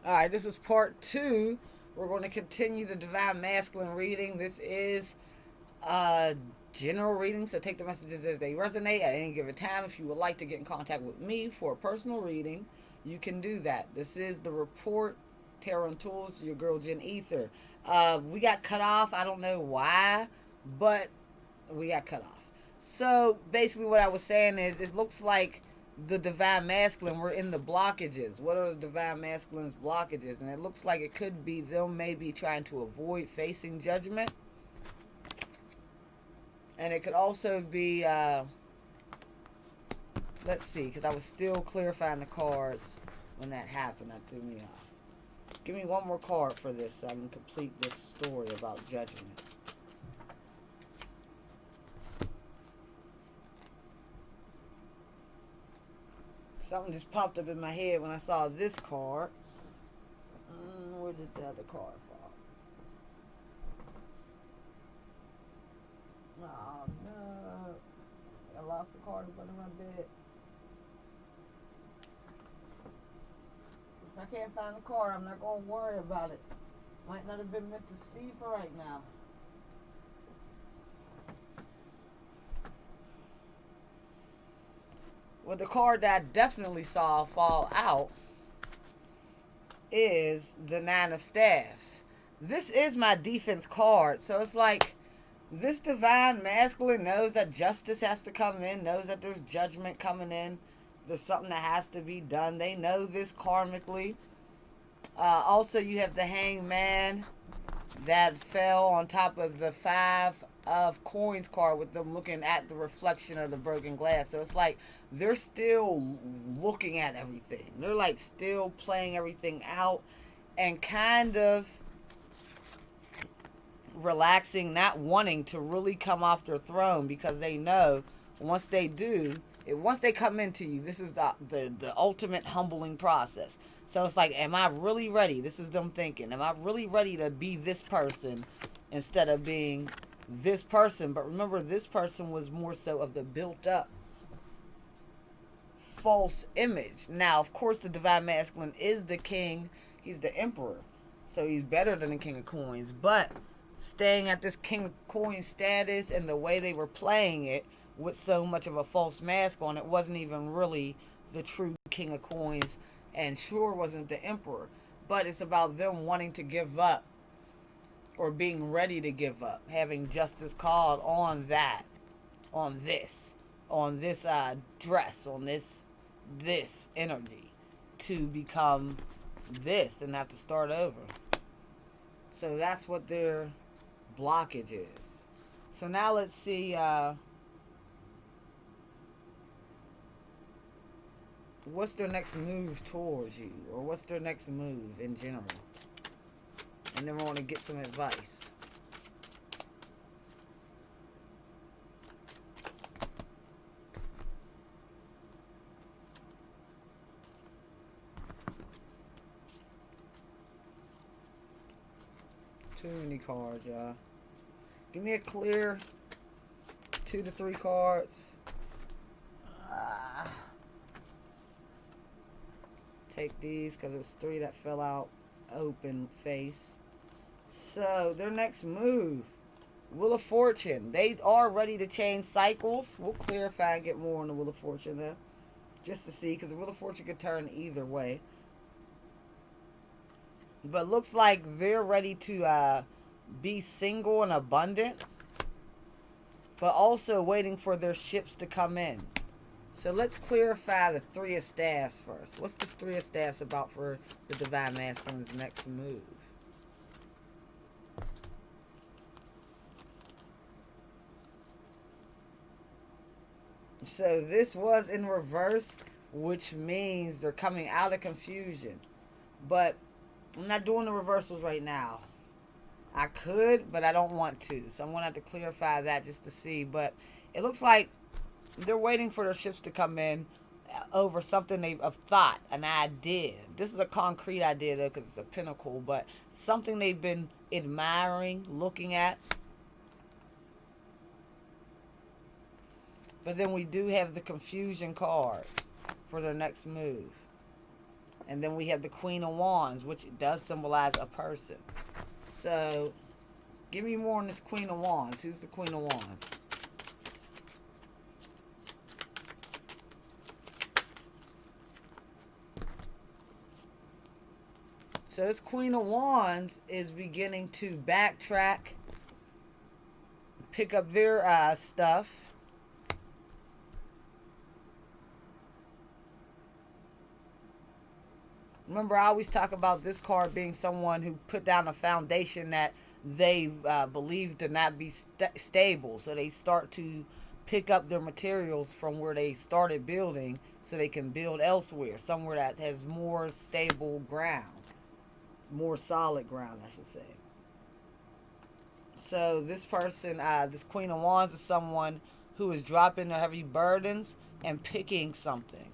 Alright, this is part 2. We're going to continue the Divine Masculine reading. This is a general reading, so take the messages as they resonate at any given time. If you would like to get in contact with me for a personal reading, you can do that. This is the report, Tarot and Tools, your girl Jen Ether. We got cut off. I don't know why, but we got cut off. So basically what I was saying is it looks like the Divine Masculine, we're in the blockages. What are the Divine Masculine's blockages? And it looks like it could be them maybe trying to avoid facing judgment. And it could also be, let's see, because I was still clarifying the cards when that happened. That threw me off. Give me one more card for this so I can complete this story about judgment. Something just popped up in my head when I saw this card. Where did the other card fall? Oh no. I lost the card up under my bed. If I can't find the card, I'm not going to worry about it. Might not have been meant to see for right now. Well, the card that I definitely saw fall out is the Nine of Staffs. This is my defense card. So it's like this Divine Masculine knows that justice has to come in, knows that there's judgment coming in. There's something that has to be done. They know this karmically. Also, you have the Hangman that fell on top of the Five of Coins card with them looking at the reflection of the broken glass. So it's like they're still looking at everything. They're like still playing everything out and kind of relaxing, not wanting to really come off their throne because they know once they do, once they come into you, this is the ultimate humbling process. So it's like, am I really ready? This is them thinking, am I really ready to be this person instead of being this person? But remember, this person was more so of the built up false image. Now, of course, the Divine Masculine is the king. He's the emperor. So he's better than the King of Coins. But staying at this King of Coins status and the way they were playing it with so much of a false mask on, it wasn't even really the true King of Coins, and sure wasn't the emperor. But it's about them wanting to give up or being ready to give up, having justice called on that, on this dress, on this energy to become this and have to start over. So that's what their blockage is. So now let's see what's their next move towards you, or what's their next move in general. And then we want to get some advice. Too many cards, y'all. Give me a clear 2 to 3 cards. Take these because it was 3 that fell out open face. So their next move, Wheel of Fortune. They are ready to change cycles. We'll clarify and get more on the Wheel of Fortune though, just to see, because the Wheel of Fortune could turn either way. But looks like they're ready to be single and abundant, but also waiting for their ships to come in. So let's clarify the Three of Staffs first. What's this Three of Staffs about for the Divine Masculine's next move? So this was in reverse, which means they're coming out of confusion. But I'm not doing the reversals right now. I could, but I don't want to. So I'm going to have to clarify that just to see. But it looks like they're waiting for their ships to come in over something they've thought, an idea. This is a concrete idea though, because it's a pinnacle, but something they've been admiring, looking at. But then we do have the confusion card for their next move. And then we have the Queen of Wands, which does symbolize a person. So, give me more on this Queen of Wands. Who's the Queen of Wands? So this Queen of Wands is beginning to backtrack, pick up their stuff. Remember, I always talk about this card being someone who put down a foundation that they believe to not be stable. So they start to pick up their materials from where they started building so they can build elsewhere, somewhere that has more stable ground. More solid ground, I should say. So this person, this Queen of Wands, is someone who is dropping their heavy burdens and picking something,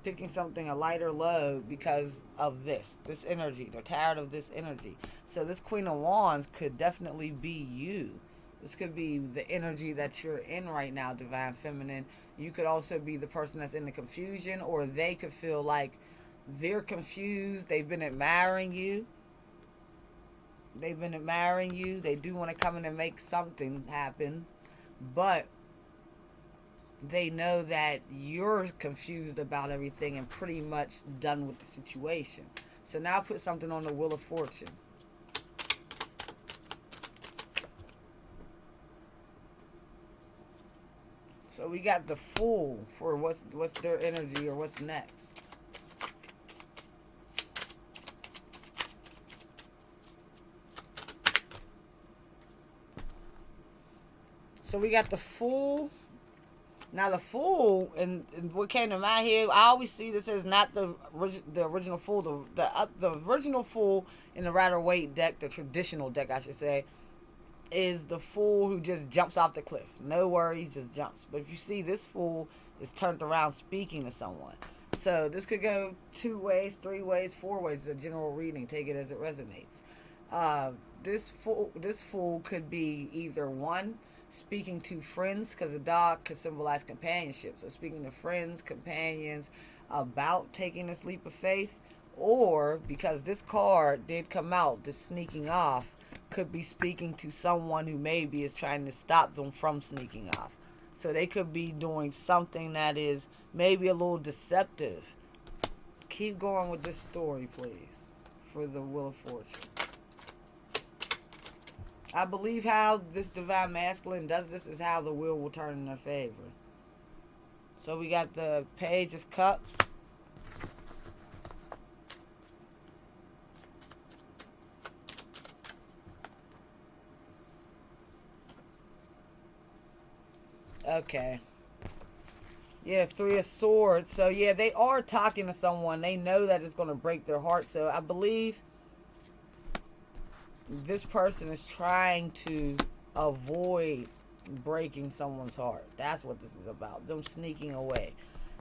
a lighter load because of this energy. They're tired of this energy. So this Queen of Wands could definitely be you. This could be the energy that you're in right now, Divine Feminine. You could also be the person that's in the confusion, or they could feel like they're confused. They've been admiring you. They do want to come in and make something happen. But they know that you're confused about everything and pretty much done with the situation. So now put something on the Wheel of Fortune. So we got the Fool for what's their energy or what's next. So we got the Fool. Now the Fool, and what came to my head, I always see this as not the original Fool. The original Fool in the Rider-Waite deck, the traditional deck, I should say, is the Fool who just jumps off the cliff. No worries, just jumps. But if you see, this Fool is turned around speaking to someone. So this could go 2 ways, 3 ways, 4 ways. It's a general reading. Take it as it resonates. This Fool could be either one, speaking to friends, because the dog could symbolize companionship. So speaking to friends, companions about taking this leap of faith, or because this card did come out, the sneaking off, could be speaking to someone who maybe is trying to stop them from sneaking off. So they could be doing something that is maybe a little deceptive. Keep going with this story, please, for the Wheel of Fortune. I believe how this Divine Masculine does this is how the wheel will turn in their favor. So we got the Page of Cups. Okay. Yeah, 3 of Swords. So yeah, they are talking to someone. They know that it's going to break their heart. So I believe this person is trying to avoid breaking someone's heart. That's what this is about. Them sneaking away.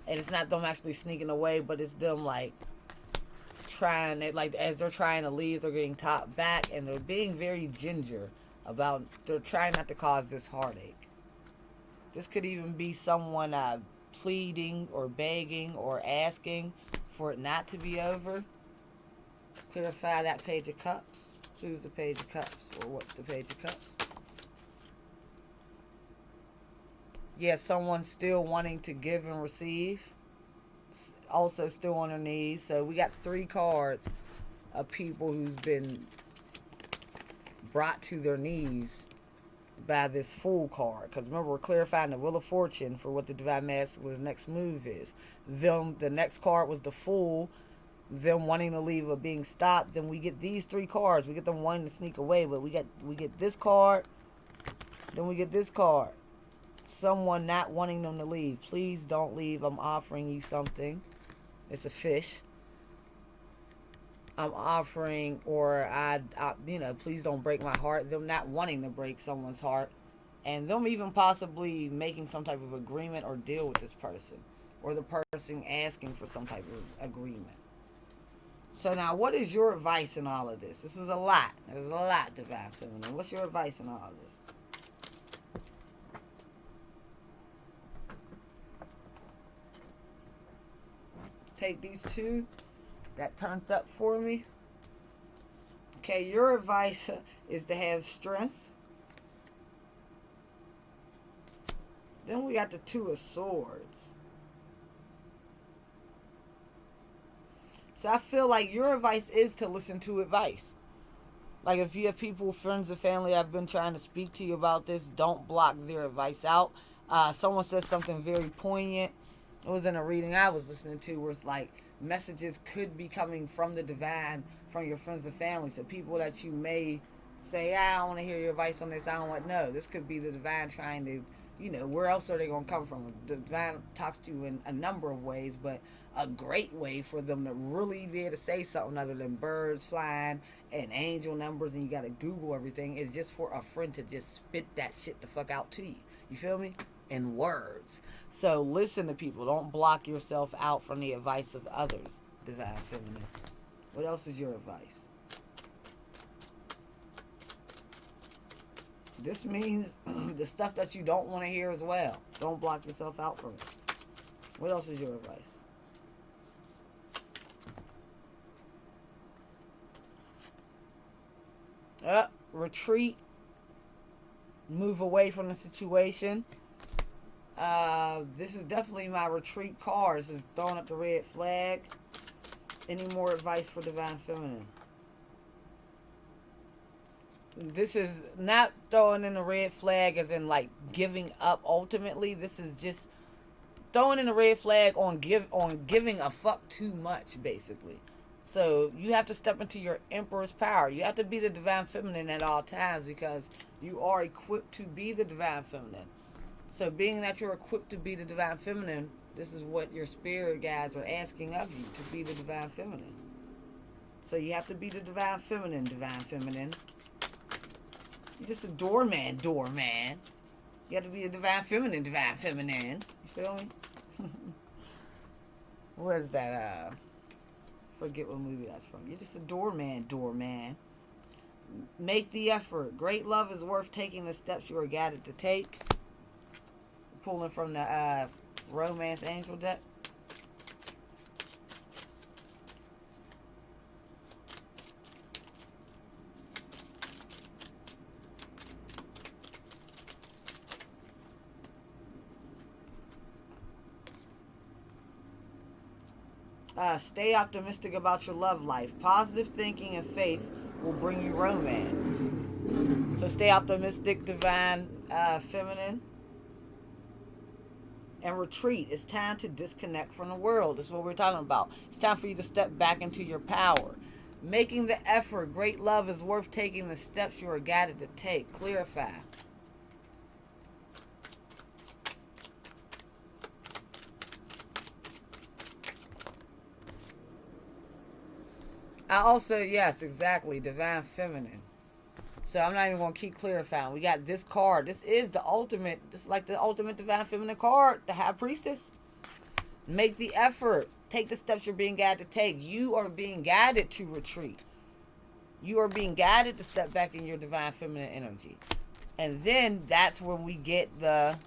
And it's not them actually sneaking away, but it's them like trying, like as they're trying to leave, they're getting topped back, and they're being very ginger about, they're trying not to cause this heartache. This could even be someone pleading or begging or asking for it not to be over. Clarify that Page of Cups. Who's the Page of Cups? Or what's the Page of Cups? Yeah, someone's still wanting to give and receive. Also still on their knees. So we got 3 cards of people who's been brought to their knees by this Fool card. Because remember, we're clarifying the Wheel of Fortune for what the Divine Masculine's next move is. The next card was the Fool. Them wanting to leave or being stopped. Then we get these 3 cards. We get them wanting to sneak away, but we get this card. Then we get this card. Someone not wanting them to leave. Please don't leave. I'm offering you something. It's a fish. I'm offering, or I please don't break my heart. Them not wanting to break someone's heart, and them even possibly making some type of agreement or deal with this person, or the person asking for some type of agreement. So now, what is your advice in all of this? This is a lot. There's a lot, Divine Feminine. What's your advice in all of this? Take these 2 that turned up for me. Okay, your advice is to have strength. Then we got the Two of Swords. So I feel like your advice is to listen to advice. Like if you have people, friends and family, I've been trying to speak to you about this, don't block their advice out. Someone said something very poignant. It was in a reading I was listening to where it's like messages could be coming from the divine, from your friends and family. So people that you may say, I don't want to hear your advice on this, I don't want to know. This could be the divine trying to, where else are they going to come from? The divine talks to you in a number of ways, but a great way for them to really be able to say something other than birds flying and angel numbers and you got to Google everything is just for a friend to just spit that shit the fuck out to you. You feel me? In words. So listen to people. Don't block yourself out from the advice of others, Divine Feminine. What else is your advice? This means the stuff that you don't want to hear as well. Don't block yourself out from it. What else is your advice? Retreat. Move away from the situation. This is definitely my retreat card. This is throwing up the red flag. Any more advice for Divine Feminine? This is not throwing in the red flag as in like giving up ultimately. This is just throwing in the red flag on giving a fuck too much, basically. So you have to step into your Emperor's power. You have to be the Divine Feminine at all times because you are equipped to be the Divine Feminine. So being that you're equipped to be the Divine Feminine, this is what your spirit guides are asking of you, to be the Divine Feminine. So you have to be the Divine Feminine, Divine Feminine. You're just a doorman. You have to be a Divine Feminine. You feel me? What is that? Forget what movie that's from. You're just a doorman. Make the effort. Great love is worth taking the steps you are guided to take. Pulling from the Romance Angel deck. Stay optimistic about your love life. Positive thinking and faith will bring you romance. So stay optimistic, Divine Feminine. And retreat. It's time to disconnect from the world. That's what we're talking about. It's time for you to step back into your power. Making the effort. Great love is worth taking the steps you are guided to take. Clarify. Yes, exactly, Divine Feminine. So I'm not even going to keep clarifying. We got this card. This is the ultimate. This is like the ultimate Divine Feminine card. The High Priestess. Make the effort. Take the steps you're being guided to take. You are being guided to retreat. You are being guided to step back in your Divine Feminine energy. And then that's when we get the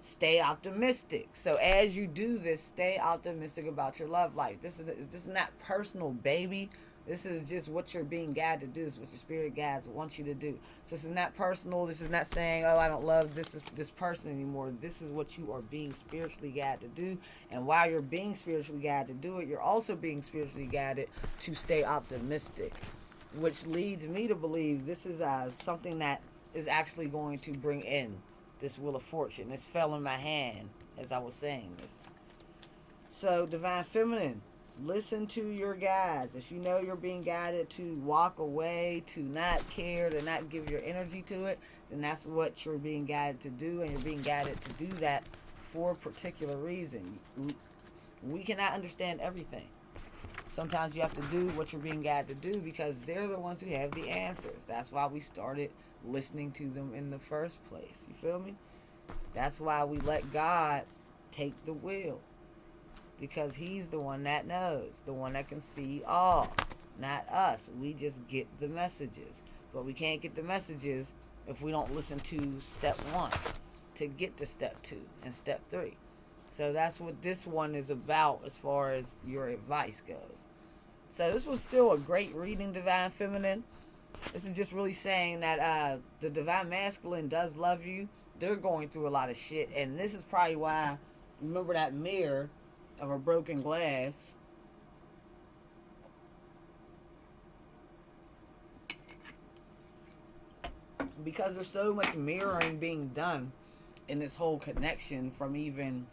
stay optimistic. So as you do this, stay optimistic about your love life. This is not personal, baby. This is just what you're being guided to do. This is what your spirit guides want you to do. So this is not personal. This is not saying, oh, I don't love this person anymore. This is what you are being spiritually guided to do. And while you're being spiritually guided to do it, you're also being spiritually guided to stay optimistic. Which leads me to believe this is something that is actually going to bring in this Wheel of Fortune. This fell in my hand as I was saying this. So, Divine Feminine, listen to your guides. If you know you're being guided to walk away, to not care, to not give your energy to it, then that's what you're being guided to do, and you're being guided to do that for a particular reason. We cannot understand everything. Sometimes you have to do what you're being guided to do because they're the ones who have the answers. That's why we started listening to them in the first place. You feel me? That's why we let God take the wheel. Because he's the one that knows. The one that can see all. Not us. We just get the messages. But we can't get the messages if we don't listen to step 1 to get to step 2 and step 3. So that's what this one is about as far as your advice goes. So this was still a great reading, Divine Feminine. This is just really saying that the Divine Masculine does love you. They're going through a lot of shit. And this is probably why, remember that mirror of a broken glass. Because there's so much mirroring being done in this whole connection, from even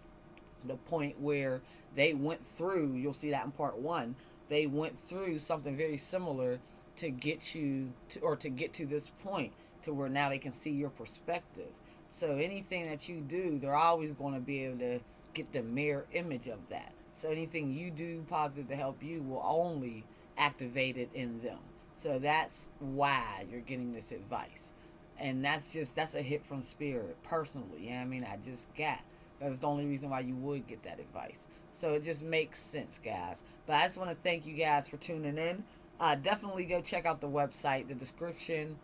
the point where they went through, you'll see that in part one, they went through something very similar to get you to, or to get to this point to where now they can see your perspective. So anything that you do, they're always going to be able to get the mirror image of that. So anything you do positive to help you will only activate it in them. So that's why you're getting this advice. And that's a hit from spirit personally. You know what I mean? I just got. That's the only reason why you would get that advice. So it just makes sense, guys. But I just want to thank you guys for tuning in. Definitely go check out the website. The description,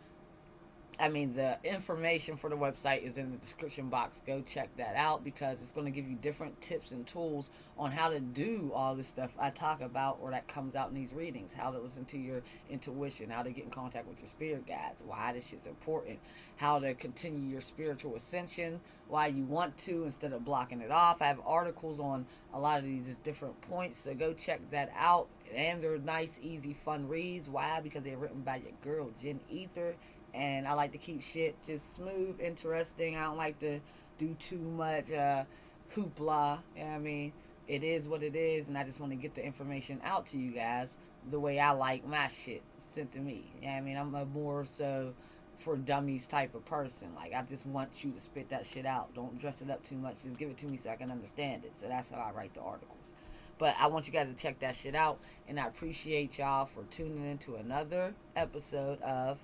the information for the website is in the description box. Go check that out, because it's going to give you different tips and tools on how to do all this stuff I talk about, or that comes out in these readings. How to listen to your intuition, how to get in contact with your spirit guides, why this shit's important, how to continue your spiritual ascension, why you want to instead of blocking it off. I have articles on a lot of these different points, so go check that out. And they're nice, easy, fun reads. Why? Because they're written by your girl, Jen Ether. And I like to keep shit just smooth, interesting. I don't like to do too much hoopla. You know what I mean? It is what it is, and I just want to get the information out to you guys the way I like my shit sent to me. You know what I mean? I'm a more so for dummies type of person. Like, I just want you to spit that shit out. Don't dress it up too much. Just give it to me so I can understand it. So that's how I write the articles. But I want you guys to check that shit out, and I appreciate y'all for tuning into another episode of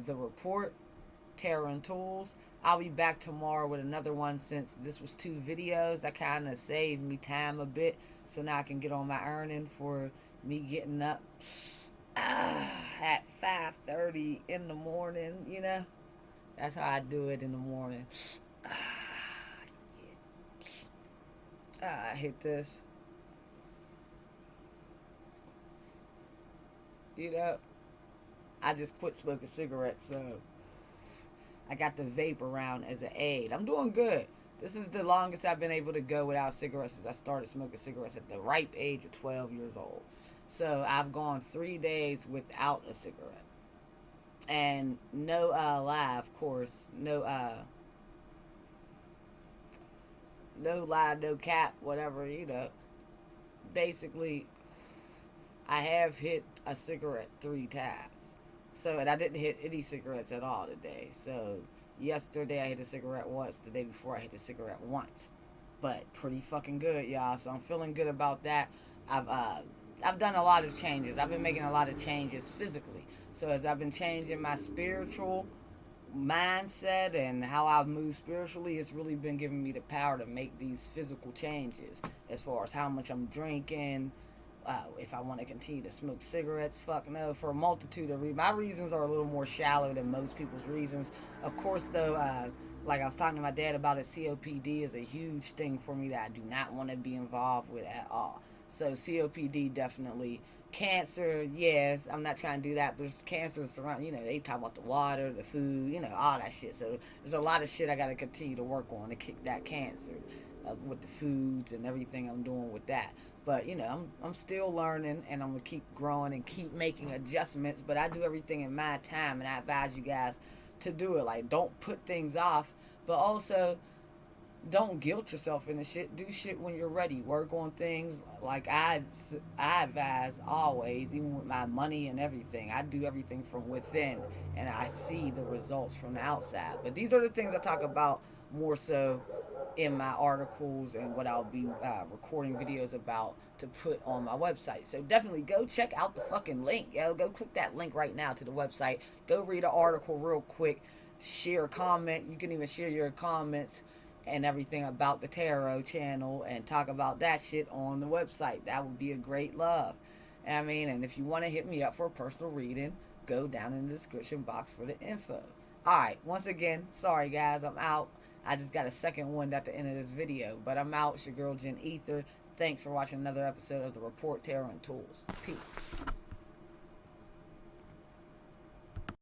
The Report, Tarot and Tools. I'll be back tomorrow with another one, since this was 2 videos. That kind of saved me time a bit, so now I can get on my earning for me getting up at 5:30 in the morning, you know. That's how I do it in the morning. I hate this. You know, I just quit smoking cigarettes, so I got the vape around as an aid. I'm doing good. This is the longest I've been able to go without cigarettes since I started smoking cigarettes at the ripe age of 12 years old. So I've gone 3 days without a cigarette. And no lie, of course. No lie, no cap, whatever, you know. Basically, I have hit a cigarette 3 times. So, and I didn't hit any cigarettes at all today. So, yesterday I hit a cigarette once. The day before I hit a cigarette once. But pretty fucking good, y'all. So I'm feeling good about that. I've done a lot of changes. I've been making a lot of changes physically. So as I've been changing my spiritual mindset and how I've moved spiritually, it's really been giving me the power to make these physical changes. As far as how much I'm drinking, if I want to continue to smoke cigarettes, fuck no, for a multitude of reasons. My reasons are a little more shallow than most people's reasons. Of course, though, like I was talking to my dad about it, COPD is a huge thing for me that I do not want to be involved with at all. So COPD definitely. Cancer, yes, I'm not trying to do that, but there's cancer surrounding, you know, they talk about the water, the food, you know, all that shit. So there's a lot of shit I got to continue to work on to kick that cancer with the foods and everything I'm doing with that. But, you know, I'm still learning, and I'm going to keep growing and keep making adjustments. But I do everything in my time, and I advise you guys to do it. Like, don't put things off, but also don't guilt yourself into shit. Do shit when you're ready. Work on things. Like I advise always, even with my money and everything. I do everything from within, and I see the results from the outside. But these are the things I talk about more so in my articles and what I'll be recording videos about to put on my website. So definitely go check out the fucking link. Yo, go click that link right now to the website. Go read an article real quick. Share a comment. You can even share your comments and everything about the tarot channel and talk about that shit on the website. That would be a great love. I mean, and if you want to hit me up for a personal reading, go down in the description box for the info. Alright, once again, sorry guys, I'm out. I just got a second one at the end of this video. But I'm out. It's your girl, Jen Ether. Thanks for watching another episode of the Report Tarot and Tools. Peace.